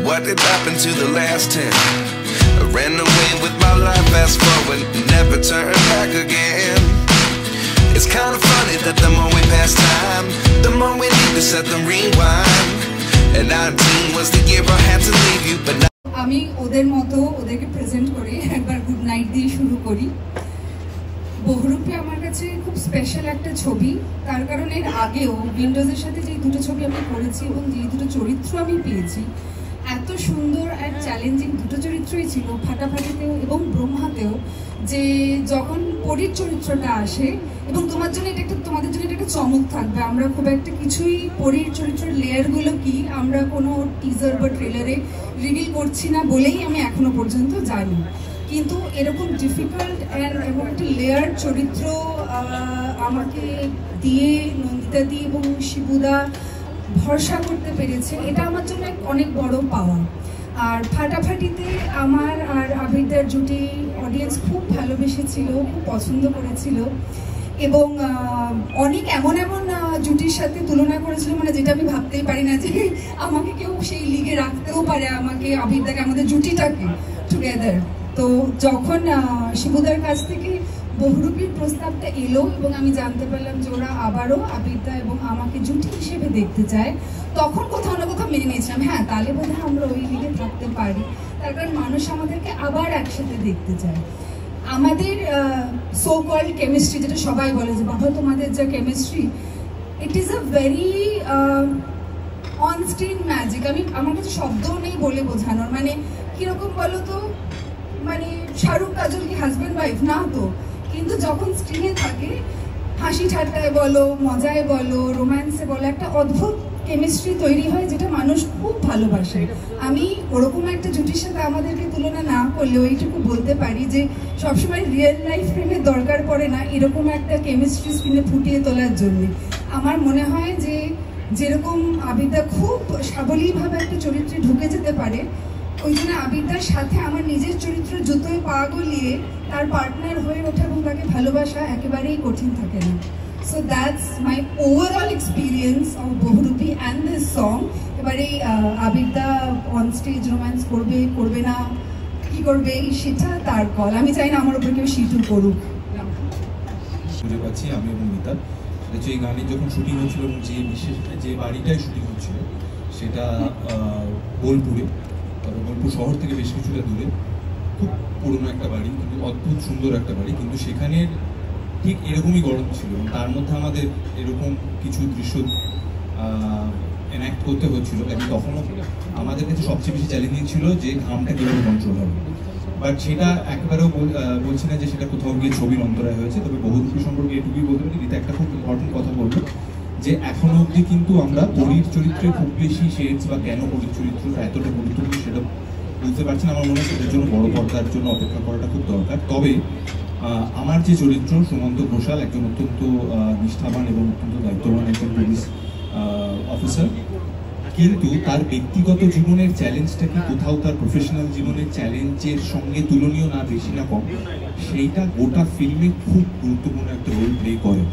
what did happen to the last 10? I ran away with my life, fast forward, never turn back again. It's kind of funny that the more we pass time, the more we need to set them rewind. And 19 was the year I had to leave you, but now আমি ওদের মতো ওদেরকে present করে একবার good night দিয়ে শুরু করি। বহুরূপী আমার কাছে খুব স্পেশাল একটা ছবি, তার কারণ এর আগেও উইন্ডোজের সাথে যে দুটো ছবি আমি করেছি এবং যে দুটো চরিত্র আমি পেয়েছি, এত সুন্দর আর চ্যালেঞ্জিং দুটো চরিত্রই ছিল, ফাটাফাটিতেও এবং ব্রহ্মাতেও। যে যখন পরীর চরিত্রটা আসে, এবং তোমাদের জন্য এটা একটা চমক থাকবে, আমরা খুব একটা কিছুই পরীর চরিত্রের লেয়ারগুলো কি আমরা কোনো টিজার বা ট্রেলারে রিভিল করছি না বলেই আমি এখনো পর্যন্ত জানি। কিন্তু এরকম ডিফিকাল্ট এবং একটা লেয়ার চরিত্র আমাকে দিয়ে নন্দিতা দি এবং শিবুদা ভরসা করতে পেরেছে, এটা আমার জন্য অনেক বড় পাওয়া। আর ফাটাফাটিতে আমার আর আবিরদার জুটি অডিয়েন্স খুব ভালোবেসেছিল, খুব পছন্দ করেছিল, এবং অনেক এমন জুটির সাথে তুলনা করেছিল, মানে যেটা আমি ভাবতেই পারি না যে আমাকে কেউ সেই লিগে রাখতেও পারে, আমাকে আবিরদাকে, আমাদের জুটিটাকে টুগেদার। তো যখন শিবুদার কাছ থেকে বহুরূপীর প্রস্তাবটা এলো এবং আমি জানতে পারলাম যে ওরা আবারও আবিরদা এবং আমাকে জুটি হিসেবে দেখতে চায়, তখন কোথাও না কোথাও মেনে নিয়েছিলাম, হ্যাঁ তাহলে বোধহয় আমরা ওই লিগে থাকতে পারি। তার কারণ মানুষ আমাদেরকে আবার একসাথে দেখতে চায়। আমাদের সো কল্ড কেমিস্ট্রি, যেটা সবাই বলে যে বাবা তোমাদের যা chemistry, it is a very on screen magic. আমার কাছে শব্দও নেই বলে বোঝানোর, মানে কীরকম বলো তো, মানে শাহরুখ কাজল কি হাজব্যান্ড ওয়াইফ না তো, কিন্তু যখন স্ক্রিনে থাকে হাসি ঠাট্টায় বলো, মজায় বলো, রোম্যান্সে বলো, একটা অদ্ভুত কেমিস্ট্রি তৈরি হয় যেটা মানুষ খুব ভালোবাসে। আমি ওরকম একটা জুটির সাথে আমাদেরকে তুলনা না করলেও এইটুকু বলতে পারি যে সবসময় রিয়েল লাইফ ফ্রেমের দরকার পড়ে না এরকম একটা কেমিস্ট্রি স্ক্রিনে ফুটিয়ে তোলার জন্য। আমার মনে হয় যে যেরকম আবিদা খুব সাবলীলভাবে একটা চরিত্রে ঢুকে যেতে পারে, ওই জন্য আবিদার সাথে আমার নিজের চরিত্র জুতোয় পা গলিয়ে তার পার্টনার হয়ে ওঠা এবং তাকে ভালোবাসা একেবারেই কঠিন থাকে না। So that's my overall experience of Bahurupi and this song. এবারে আবিদা অন স্টেজ রোম্যান্স করবে না কি করবে সেটা তার কল, আমি চাই না আমার উপর কেউ শিটু করুক। খুঁজে পাচ্ছি আমি এবং মিতা, সেটা হচ্ছে এই গানের যখন শুটিং হচ্ছিল এবং বিশেষ যে বাড়িটায় শুটিং হচ্ছিল সেটা বোলপুরে, বোলপুর শহর থেকে বেশ কিছুটা দূরে, খুব পুরনো একটা বাড়ি, কিন্তু অদ্ভুত সুন্দর একটা বাড়ি, কিন্তু সেখানের ঠিক এরকমই গরম ছিল এবং তার মধ্যে আমাদের এরকম কিছু দৃশ্য এনাক্ট করতে হচ্ছিল। এবং তখনও আমাদের কাছে সবচেয়ে বেশি চ্যালেঞ্জিং ছিল যে ঘামটা কীভাবে কন্ট্রোল হবে, বাট সেটা একেবারেও বলছি না যে সেটা কোথাও গিয়ে ছবির অন্তরায় হয়েছে। তবে বহুরূপী সম্পর্কে এটুকুই বলতে পারি, এটা একটা খুব ইম্পর্টেন্ট কথা বলবো যে এখনো অবধি কিন্তু আমরা পরীর চরিত্রে খুব বেশি শেডস বা কেন পরীর চরিত্র এতটা গুরুত্বপূর্ণ সেটা বুঝতে পারছি না। আমার মনে হয় সেটার জন্য বড় পর্দার জন্য অপেক্ষা করাটা খুব দরকার। তবে আমার যে চরিত্র সুমন্ত ঘোষাল, একজন অত্যন্ত নিষ্ঠাবান এবং অত্যন্ত দায়িত্ববান একজন পুলিশ অফিসার, কিন্তু তার ব্যক্তিগত জীবনের চ্যালেঞ্জটা কি কোথাও তার প্রফেশনাল জীবনের চ্যালেঞ্জের সঙ্গে তুলনীয় না, বেশি না কম, সেইটা গোটা ফিল্মে খুব গুরুত্বপূর্ণ একটা রোল প্লে করে।